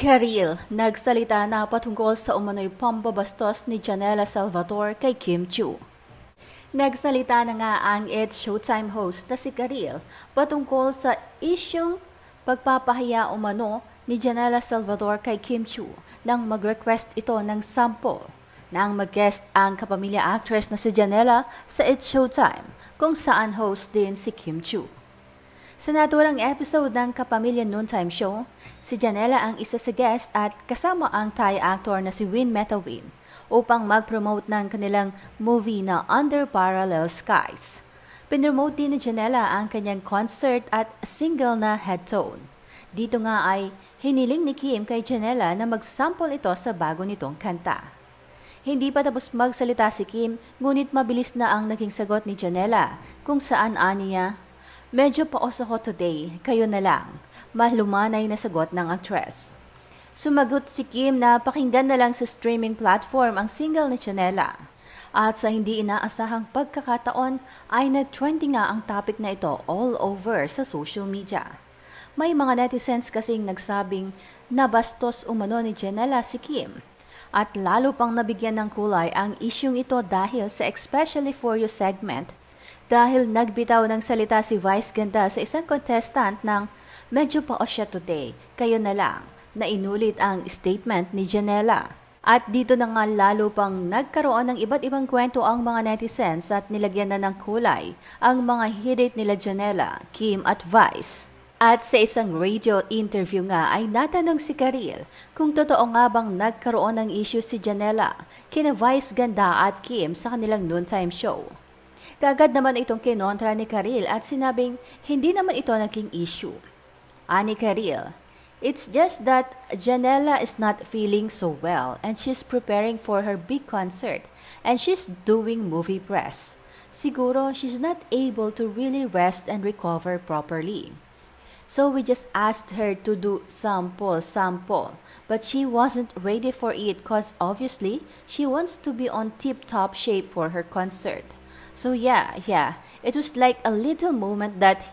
Karil, nagsalita na patungkol sa umano'y pambabastos ni Janela Salvador kay Kim Chiu. Nagsalita na nga ang It's Showtime host na si Karil patungkol sa isyung pagpapahiya umano ni Janela Salvador kay Kim Chiu nang mag-request ito ng sample nang mag-guest ang kapamilya actress na si Janela sa It's Showtime kung saan host din si Kim Chiu. Sa naturang episode ng Kapamilya Noontime Show, si Janela ang isa sa guest at kasama ang Thai actor na si Win Metawin upang mag-promote ng kanilang movie na Under Parallel Skies. Pinromote din ni Janela ang kanyang concert at single na Head Tone. Dito nga ay hiniling ni Kim kay Janela na mag-sample ito sa bago nitong kanta. Hindi pa tapos magsalita si Kim, ngunit mabilis na ang naging sagot ni Janela kung saan aniya, "Medyo paos ako today, kayo na lang," malumanay na sagot ng actress. Sumagot si Kim na pakinggan na lang sa streaming platform ang single ni Janela. At sa hindi inaasahang pagkakataon ay nag-trending nga ang topic na ito all over sa social media. May mga netizens kasing nagsabing nabastos umano ni Janela si Kim. At lalo pang nabigyan ng kulay ang isyung ito dahil sa Especially For You segment dahil nagbitaw ng salita si Vice Ganda sa isang contestant ng "Medyo paos siya today, kayo na lang," na inulit ang statement ni Janela. At dito na nga lalo pang nagkaroon ng iba't ibang kwento ang mga netizens at nilagyan na ng kulay ang mga hirit nila Janela, Kim at Vice. At sa isang radio interview nga ay natanong si Karil kung totoo nga bang nagkaroon ng issue si Janela kina Vice Ganda at Kim sa kanilang noontime show. Kagad naman itong kinontra ni Karil at sinabing hindi naman ito naging issue. Ani Karil, "It's just that Janela is not feeling so well and she's preparing for her big concert and she's doing movie press. Siguro she's not able to really rest and recover properly. So we just asked her to do sample, but she wasn't ready for it cause obviously she wants to be on tip-top shape for her concert. So yeah, it was like a little moment that,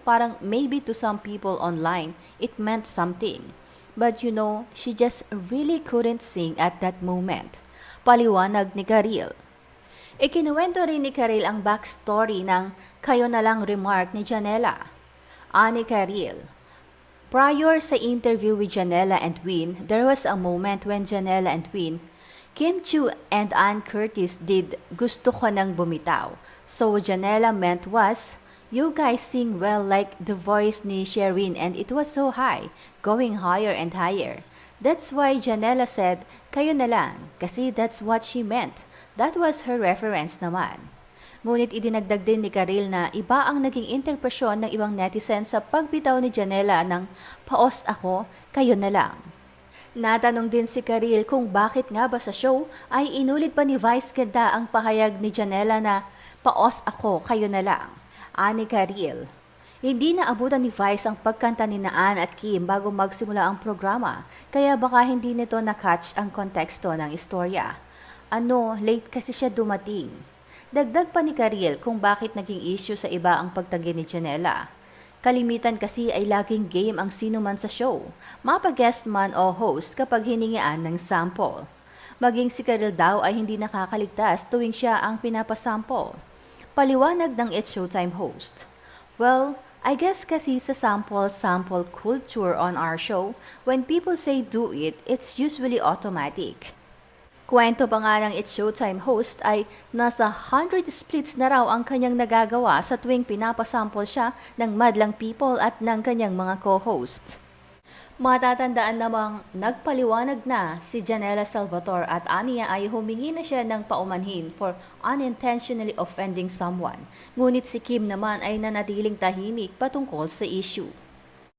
parang maybe to some people online, it meant something. But she just really couldn't sing at that moment." Paliwanag ni Karil. Ikinuwento rin ni Karil ang backstory ng "kayo na lang" remark ni Janela. Ani Karil, prior sa interview with Janela and Win, there was a moment when Janela and Win, Kim Chiu and Ann Curtis did "gusto ko nang bumitaw." So Janela meant was, "You guys sing well like the voice ni Sherin and it was so high, going higher and higher. That's why Janela said, kayo na lang, kasi that's what she meant." That was her reference naman. Ngunit idinagdag din ni Karil na iba ang naging interpresyon ng ibang netizens sa pagbitaw ni Janela ng "paos ako, kayo na lang." Natanong din si Karil kung bakit nga ba sa show ay inulit pa ni Vice Ganda ang pahayag ni Janela na "paos ako, kayo na lang." Ani Karil, hindi na abutan ni Vice ang pagkanta ni Ann at Kim bago magsimula ang programa, kaya baka hindi nito na-catch ang konteksto ng istorya. Late kasi siya dumating. Dagdag pa ni Karil kung bakit naging issue sa iba ang pagtanggi ni Janela. Kalimitan kasi ay laging game ang sino man sa show, mapa-guest man o host kapag hiningian ng sample. Maging si Karil daw ay hindi nakakaligtas tuwing siya ang pinapasample. Paliwanag ng It's Showtime host, "Well, I guess kasi sa sample culture on our show, when people say do it, it's usually automatic." Kwento pa nga ng It's Showtime host ay nasa 100 splits na raw ang kanyang nagagawa sa tuwing pinapasample siya ng madlang people at ng kanyang mga co-hosts. Matatandaan namang nagpaliwanag na si Janela Salvador at aniya ay humingi na siya ng paumanhin for unintentionally offending someone. Ngunit si Kim naman ay nanatiling tahimik patungkol sa issue.